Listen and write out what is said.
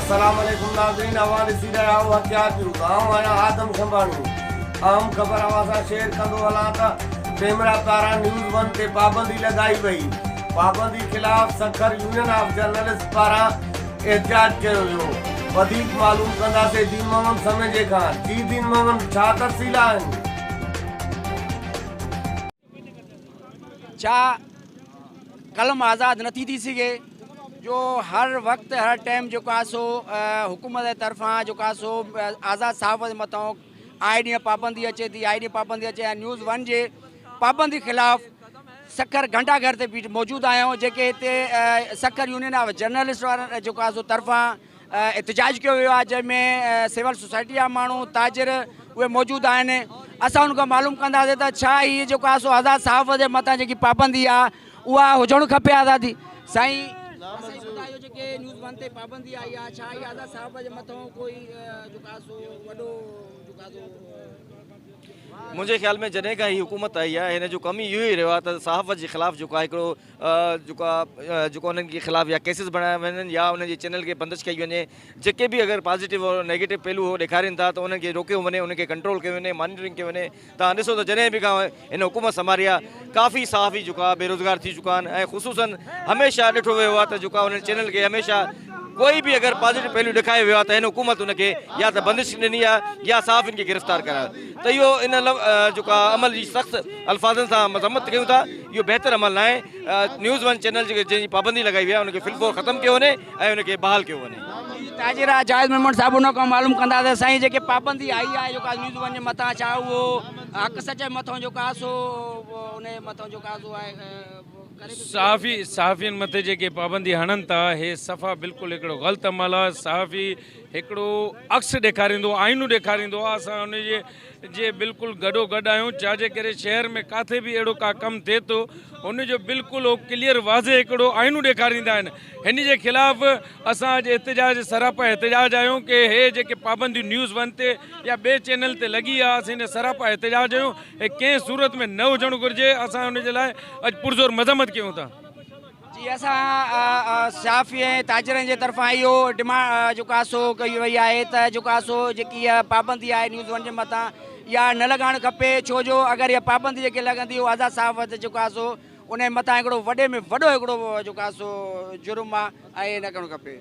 अस्सलाम वालेकुम नाज़रीन, आवाज़ सीधा आओ हथियार जो गांव आया आदम संभाणी आम खबर आवाज़ शेयर कंदो हलां त कैमरा पारा न्यूज़ 1 ते पाबंदी लगाई वई। पाबंदी खिलाफ सखर यूनियन ऑफ जर्नलिस्ट पारा एहतजाज कयो वियो। वधीक मालूम कंदासीं दीन मोहम्मद समेजे खां। जी दीन मोहम्मद, छा तफ़सील आहिनि? छा कलम आज़ाद नथी थी सघे जो हर वक्त हर टाइम जो सो हुकूमत जे तरफ़ां जो सो आज़ाद साहब जे मथां आए ॾींहुं पाबंदी अचे थी, आए ॾींहुं पाबंदी अचे। ऐं न्यूज़ 1 जे पाबंदी ख़िलाफ़ सखर घंटाघर ते बीठ मौजूदु आहियूं, जेके हिते सखर यूनियन ऑफ जर्नलिस्ट वारनि जो सो तरफ़ां एहतजाज कयो वियो आहे, जंहिंमें सिविल सोसाइटी जा माण्हू ताजिर उहे मौजूदु आहिनि। असां उनखां मालूम कंदासीं त छा हीअ जो सो आज़ाद साहब जे मथां जेकी पाबंदी आहे उहा हुजणु खपे। आज़ादी साईं ॿुधायो, जेके न्यूज़ 1 ते पाबंदी आई आहे, छा इहा आज़ाद साहब जे मथां कोई जो सो वॾो मुझे ख्याल में जॾहिं खां ही हुकूमत आई है हिन जो कम ही इहो ई रहियो आहे त सहाफ़त जे ख़िलाफ़ जेको आहे हिकिड़ो उन्हनि जे ख़िलाफ़ या केसिस बणाया वञनि या उन्हनि जे चैनल खे बंदिश कई वञे। जेके बि अगरि पॉज़िटिव और नेगेटिव पहलू हो ॾेखारनि था त उन्हनि खे रोकियो वञे, उनखे कंट्रोल कयो वञे, मॉनिटरिंग कयो वञे। तव्हां ॾिसो त जॾहिं बि खां हिन हुकूमत संभाली आहे काफ़ी सहाफ़ी जेको आहे बेरोज़गार थी चुका आहिनि ऐं ख़ुसूसन हमेशह ॾिठो वियो आहे त जेको आहे उन्हनि चैनल खे हमेशह कोई भी अगर पॉजिटिव पहलू दिखायो वियो आहे त हिन हुकूमत उनखे या त बंदिश ॾिनी आहे या सहाफ़ियुनि खे गिरफ़्तार करायो। त इहो इन जेको अमल जी सख़्तु अल्फाज़नि सां मज़म्मत कयूं था। इहो बहितर अमल न आहे। न्यूज़ 1 चैनल जंहिंजी पाबंदी लगाई वई आहे उनखे फिलफोर ख़त्म कयो वञे ऐं उनखे बहाल कयो वञे। ताजिरा जाहिद मेमन साहब उन खां मालूम कंदासीं साईं, जेके पाबंदी आई आहे जो न्यूज़ 1 जे मथां, छा उहो हक़ सच जे मथां जो सो उन मथां जो सो आहे सहाफ़ियुनि मथे जेके पाबंदी हणनि था, हे सफ़ा बिल्कुलु हिकिड़ो ग़लति अमल आहे। सहाफ़ी हिकिड़ो अक्स ॾेखारींदो, आईनू ॾेखारींदो आहे। असां उनजे बिल्कुलु गॾो गॾु आहियूं। छाजे करे शहर में किथे बि अहिड़ो का कमु थिए थो उनजो बिल्कुलु क्लियर वाज़े हिकिड़ो आईनू ॾेखारींदा आहिनि। हिन जे ख़िलाफ़ असां अॼु एहतजाज सरापा एहतजाज आहियूं कि हे जेके पाबंदियूं न्यूज़ 1 ते या ॿिए चैनल ते लॻी आहे, असीं हिन सरापा एहतजाज आहियूं। हे कंहिं सूरत में न हुजणु घुरिजे। असां हुनजे लाइ अॼु पुरज़ोर मज़म्मत कयूं था। जी, असां सहाफ़ी ऐं ताजिरनि जे तरफ़ां इहो डिमांड जो सो कई वई आहे त जो सो जेकी इहा पाबंदी आहे न्यूज़ 1 जे मथां इहा न लॻाइणु खपे। छो जो अगरि इहा पाबंदी जेके लॻंदी उहो आज़ाद साहब जो सो उन मथां हिकिड़ो वॾे में वॾो हिकिड़ो जो सो जुर्म आहे ऐं न करणु खपे।